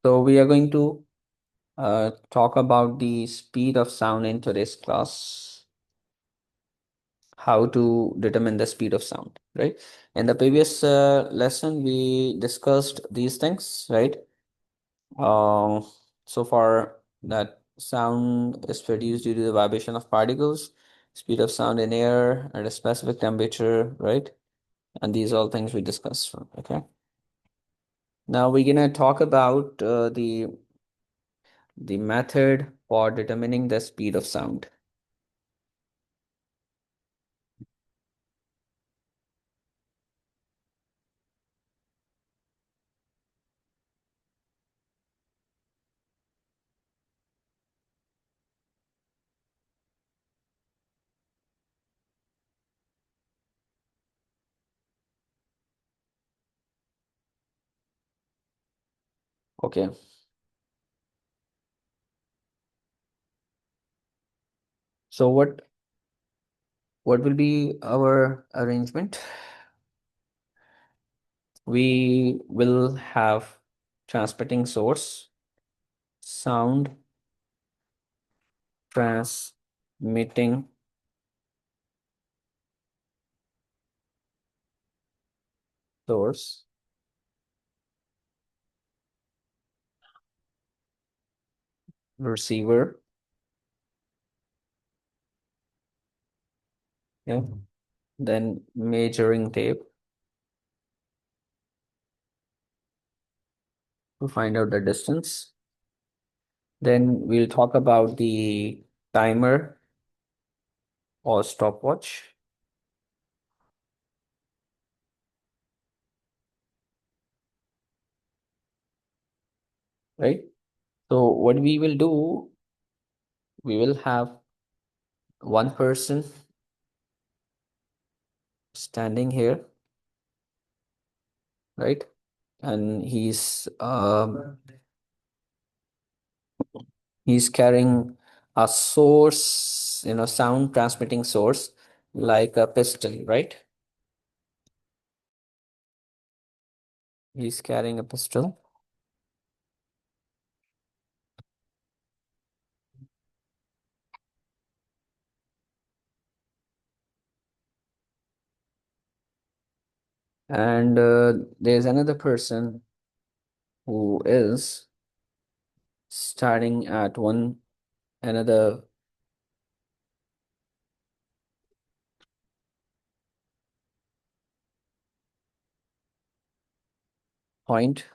So we are going to talk about the speed of sound in today's class, how to determine the speed of sound, right? In the previous lesson, we discussed these things, right? Uh, so far that sound is produced due to the vibration of particles, speed of sound in air at a specific temperature, right? And these all things we discussed, okay? Now we're gonna talk about the method for determining the speed of sound. Okay. So what will be our arrangement? We will have transmitting source, sound transmitting source, receiver, yeah, then measuring tape to find out the distance. Then we'll talk about the timer or stopwatch, right? So what we will do, we will have one person standing here, right? And he's carrying a source, sound transmitting source like a pistol, right? He's carrying a pistol. And there's another person who is starting at one another point,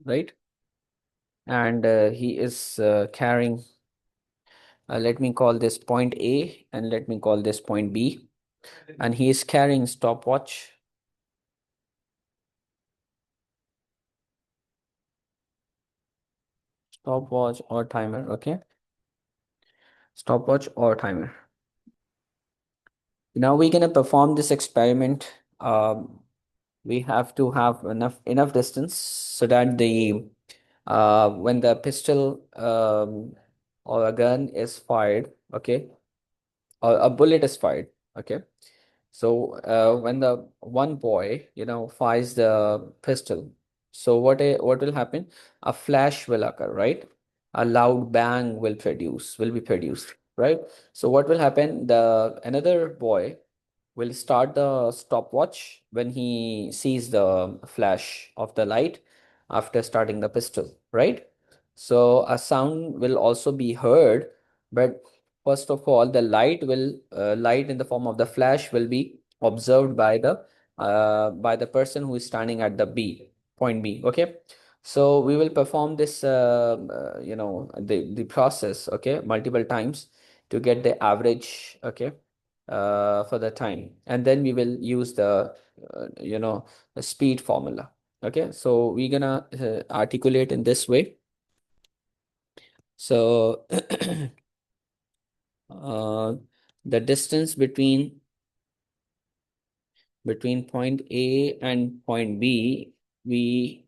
right? And he is carrying, let me call this point A and let me call this point B. And he is carrying stopwatch or timer, okay? Stopwatch or timer. Now we're gonna perform this experiment. We have to have enough distance so that the when the pistol or a gun is fired, okay, or a bullet is fired, okay. So when the one boy, fires the pistol, so what will happen? A flash will occur, right? A loud bang will be produced, right? So what will happen? The another boy will start the stopwatch when he sees the flash of the light after starting the pistol, right? So a sound will also be heard, but first of all, the light in the form of the flash will be observed by the person who is standing at the point B. Okay, so we will perform this, the process, okay, multiple times to get the average, okay, for the time, and then we will use the speed formula. Okay, so we're gonna articulate in this way. So uh, the distance between point A and point B, we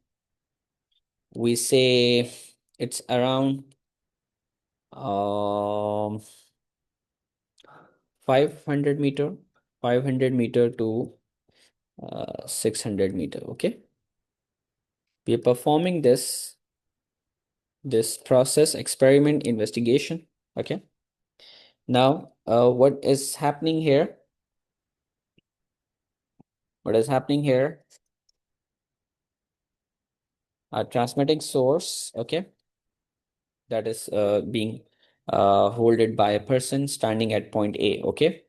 say it's around um 500 meter 500 meter to 600 meter, okay. We are performing this process experiment investigation. Okay. Now, what is happening here? What is happening here? A transmitting source, okay, that is being holded by a person standing at point A, okay.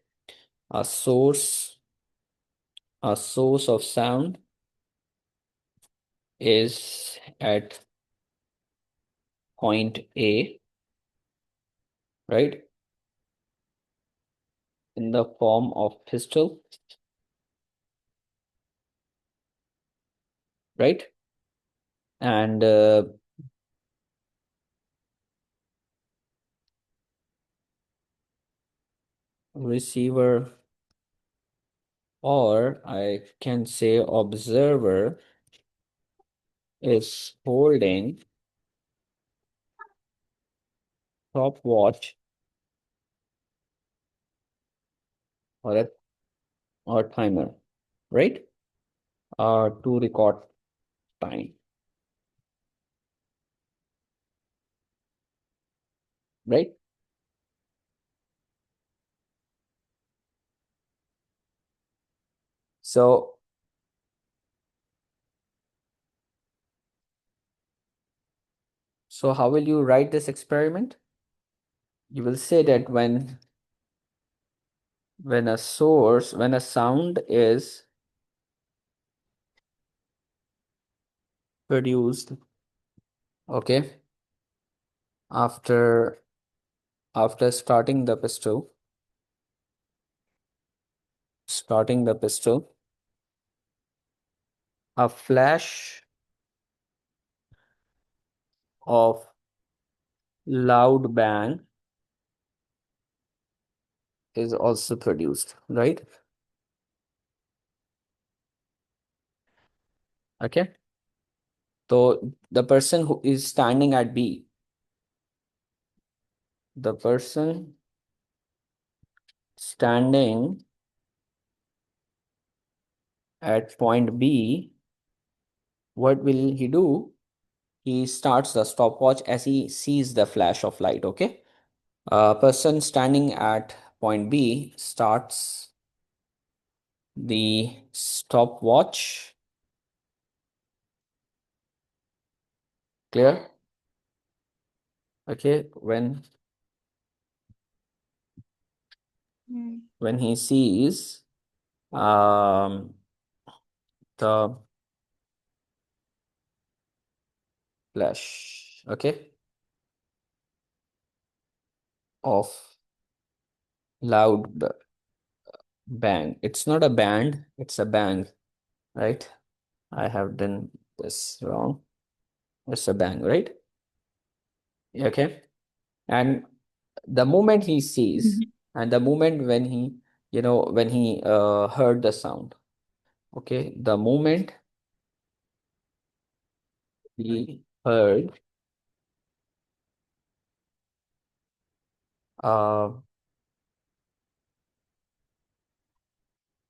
A source, a source of sound is at point A, right, in the form of pistol, right? And receiver, or I can say observer, is holding stopwatch or a or timer, right? To record time, right? So how will you write this experiment? You will say that when a sound is produced, okay, after starting the pistol, a flash of loud bang is also produced, right? Okay. So the person who is standing at B, the person standing at point B, what will he do? He starts the stopwatch as he sees the flash of light, okay? A person standing at point B starts the stopwatch. Clear? Okay, when he sees the flash, okay, of loud bang. It's not a band, it's a bang, right? I have done this wrong. It's a bang, right? Okay. And the moment he sees, and the moment when he, when he heard the sound, okay, the moment he uh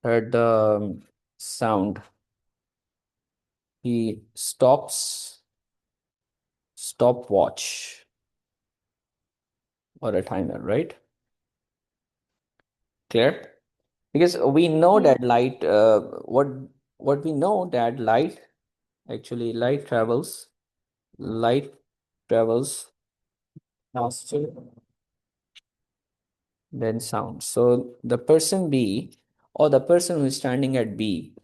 heard the sound, he stops stopwatch or a timer, right? Clear? Because we know Yeah. that light, what we know that light, actually light travels faster than sound. So the person B, or the person who is standing at B,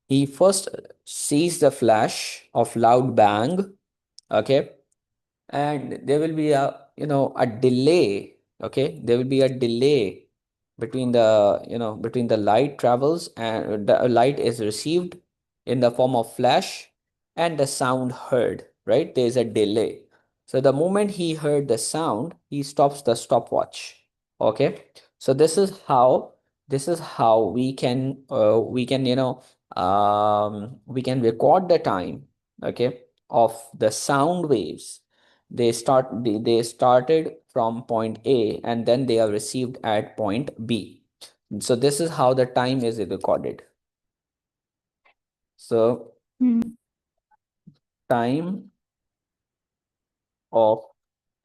he first sees the flash of loud bang, okay, and there will be a delay, okay, there will be a delay between the light travels and the light is received in the form of flash and the sound heard, right? There is a delay. So the moment he heard the sound, he stops the stopwatch, okay. So this is how we can we can record the time, okay, of the sound waves. They started from point A and then they are received at point B. So this is how the time is recorded. So Mm. time of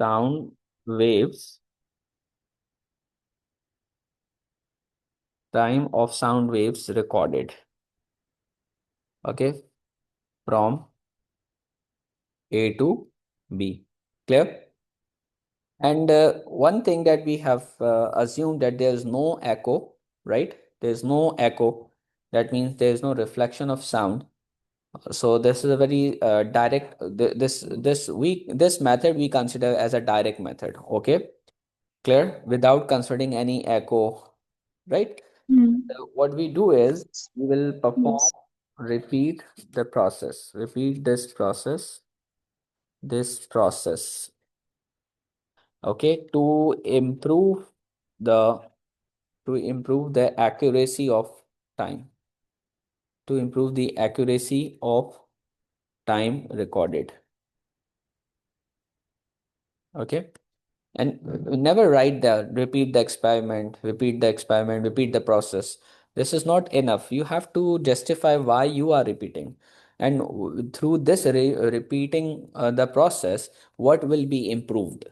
sound waves, time of sound waves recorded. Okay, from A to B. Clear? And one thing that we have assumed that there is no echo, right? There's no echo. That means there is no reflection of sound. So this is a very direct. This method we consider as a direct method. Okay, clear? Without considering any echo, right? Hmm. So what we do is we will perform Yes. repeat the process. Repeat this process. Okay, the to improve the accuracy of time, to improve the accuracy of time recorded. Okay, and never write the repeat the experiment, repeat the process. This is not enough. You have to justify why you are repeating, and through this repeating the process, what will be improved.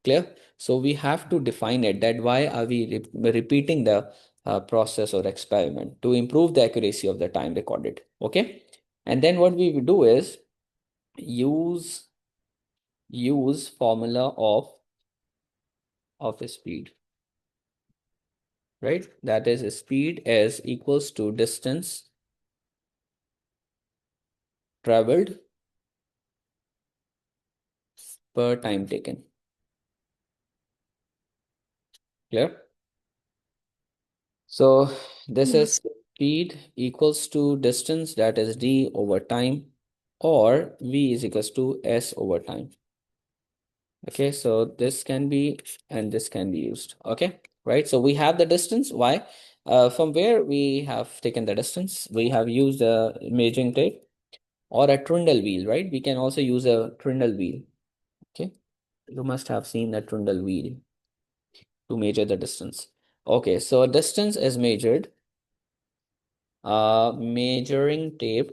Clear? So we have to define it, that why are we repeating the process or experiment to improve the accuracy of the time recorded. Okay, and then what we will do is use formula of speed, right? That is speed is equals to distance traveled per time taken. Clear? So this is Yes. speed equals to distance, that is d over time, or v is equals to s over time. Okay, so this can be and this can be used. Okay, right? So we have the distance. Why? From where we have taken the distance, we have used a measuring tape or a trundle wheel, right? We can also use a trundle wheel. Okay, you must have seen a trundle wheel to measure the distance. Okay, so distance is measured. Measuring tape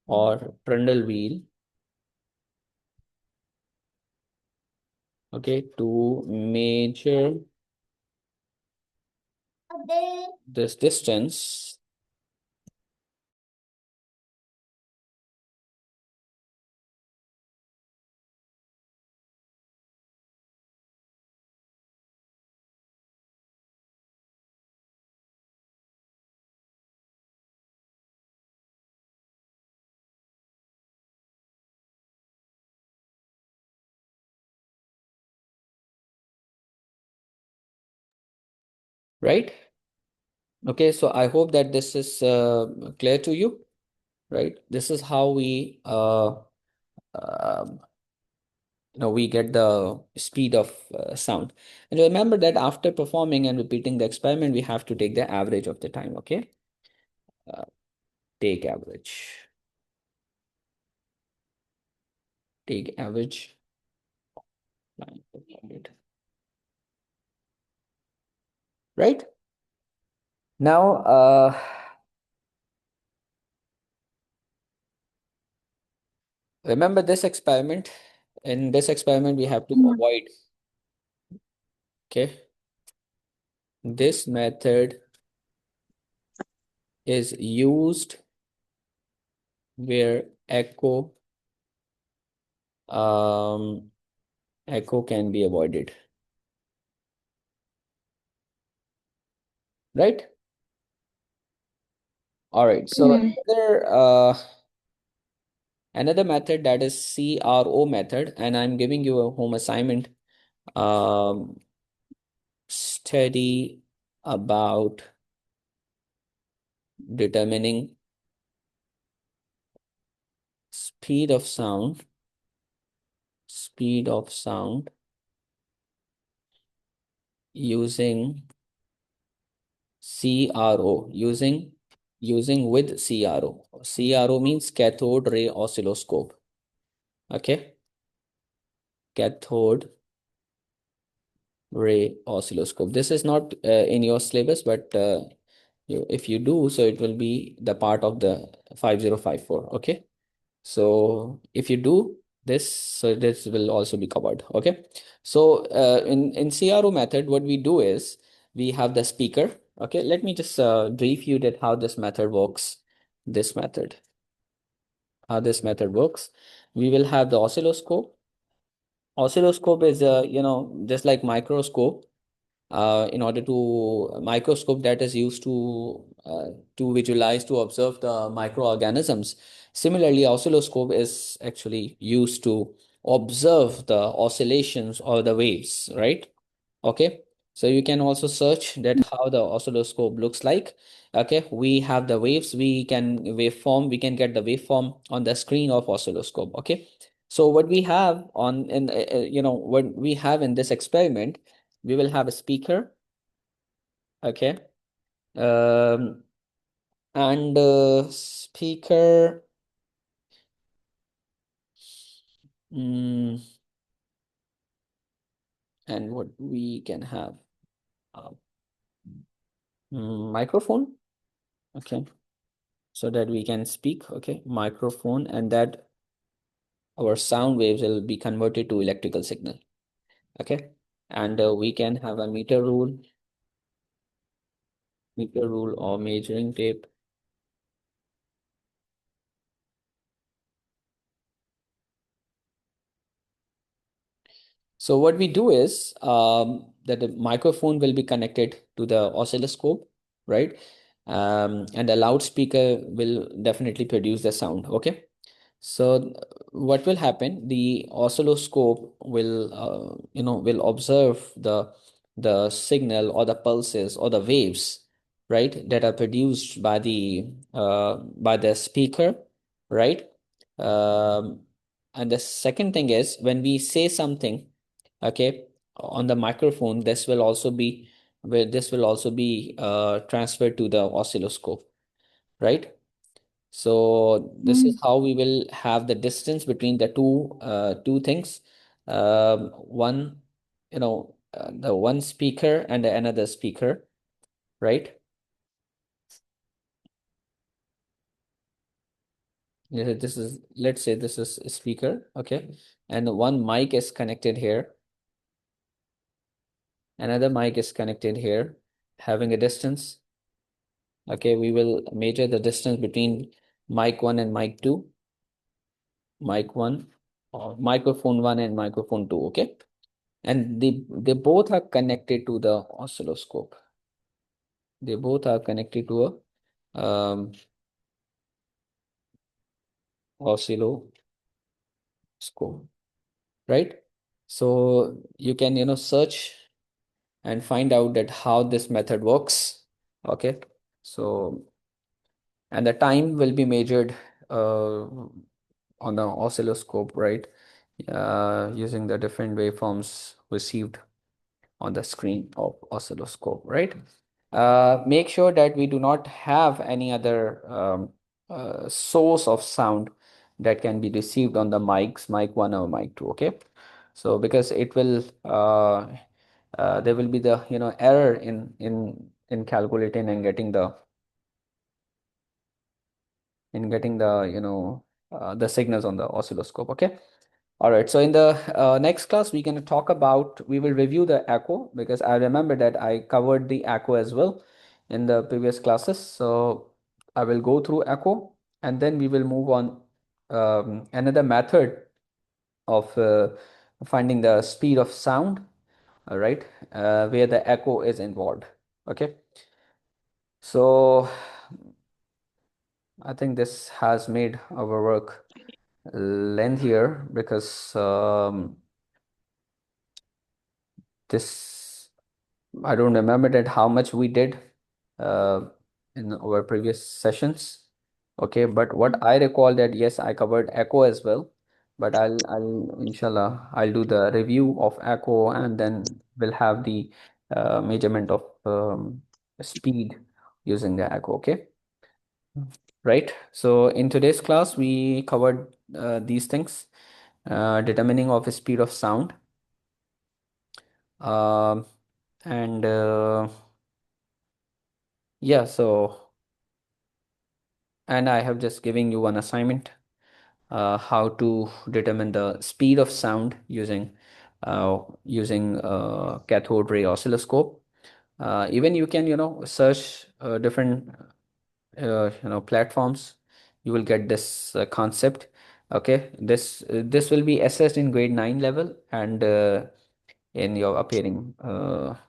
or trundle wheel. Okay, to measure this distance, right? Okay, so I hope that this is clear to you, right? This is how we we get the speed of sound. And remember that after performing and repeating the experiment, we have to take the average of the time. Okay, uh, take average, take average time performed. Right now, remember this experiment. In this experiment, we have to Hmm. avoid. Okay, this method is used where um, echo can be avoided. Right. All right. So Hmm. another method, that is CRO method, and I'm giving you a home assignment. Um, Study about determining speed of sound, speed of sound using CRO, using with CRO. CRO means cathode ray oscilloscope. Okay, cathode ray oscilloscope. This is not in your syllabus, but If you do, so it will be the part of the 5054. Okay. So if you do this, so this will also be covered. Okay. So in CRO method, what we do is we have the speaker. Okay. Let me just brief you that how this method works. This method, how this method works. We will have the oscilloscope. Oscilloscope is just like microscope. In order to microscope that is used to visualize, to observe the microorganisms. Similarly, oscilloscope is actually used to observe the oscillations or the waves, right? Okay, so you can also search that how the oscilloscope looks like. Okay, we have the waves, we can get the waveform on the screen of oscilloscope. Okay, so what we have on in what we have in this experiment, we will have a speaker. Okay, um and speaker, mm, and what we can have, uh, microphone. Okay, so that we can speak. Okay, microphone, and that our sound waves will be converted to electrical signal. Okay, and we can have a meter rule or measuring tape. So what we do is that the microphone will be connected to the oscilloscope, right? And the loudspeaker will definitely produce the sound. Okay. So what will happen? The oscilloscope will observe the signal or the pulses or the waves, right, that are produced by the speaker, right? Um, and the second thing is when we say something, okay, on the microphone, this will also be transferred to the oscilloscope, right? So this is how we will have the distance between the two things. One, the one speaker and the another speaker, right? This is, let's say this is a speaker, okay, and one mic is connected here, another mic is connected here, having a distance. Okay, we will measure the distance between mic one and mic two, mic one, or microphone one and microphone two. Okay, and they both are connected to the oscilloscope. They both are connected to a oscilloscope, right? So you can search and find out that how this method works. Okay, so and the time will be measured on the oscilloscope, right? Using the different waveforms received on the screen of oscilloscope, right? Make sure that we do not have any other source of sound that can be received on the mics, mic one or mic two. Okay, so because it will there will be the error in calculating and getting the the signals on the oscilloscope. Okay. All right, so in the next class, we will review the echo, because I remember that I covered the echo as well in the previous classes. So I will go through echo, and then we will move on another method of finding the speed of sound, all right, where the echo is involved. Okay, so I think this has made our work lengthier because this I don't remember that how much we did uh, in our previous sessions. Okay, but what I recall that yes, I covered echo as well. But I'll inshallah I'll do the review of echo, and then we'll have the measurement of speed using the echo. Okay, right. So in today's class, we covered these things: determining of speed of sound, um, and Yeah, so and I have just given you one assignment, how to determine the speed of sound using cathode ray oscilloscope. Even you can, search different platforms. You will get this concept. Okay, this will be assessed in grade 9 level and in your appearing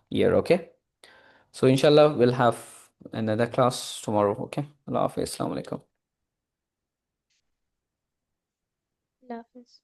year. Okay, so inshallah we'll have another class tomorrow. Okay, Allah Hafiz. Assalamu alaikum. Allah Hafiz.